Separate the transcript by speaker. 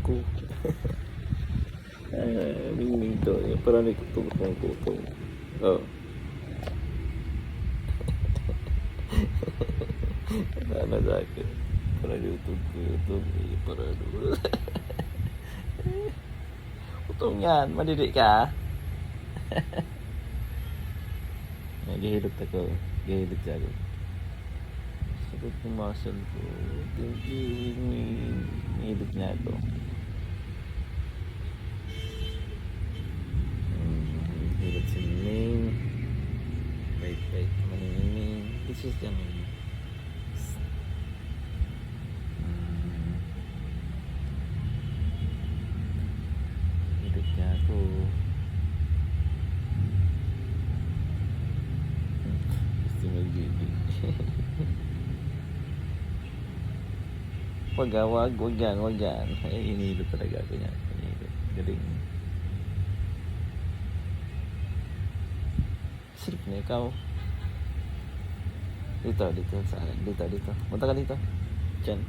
Speaker 1: ko. Mingming to. Parang nagtutong-tutong. Oh. Sana sa akin. Parang nagtutong-tutong. Parang utong yan. Madidi ka. Nagihilot ako. Gihilot siya ako. Sakit ng muscle ko. Thank you. Nihilot niya ako. Hilot si Ming. Wait. Maningning. This is the Ming. Hilot niya ako. Gusto mag-gigil. Wag yan. Ay, inilot talaga ako niya. Inilot. Galing. Silip na ikaw. Dito. Sa akin. Dito. Punta ka dito. Diyan.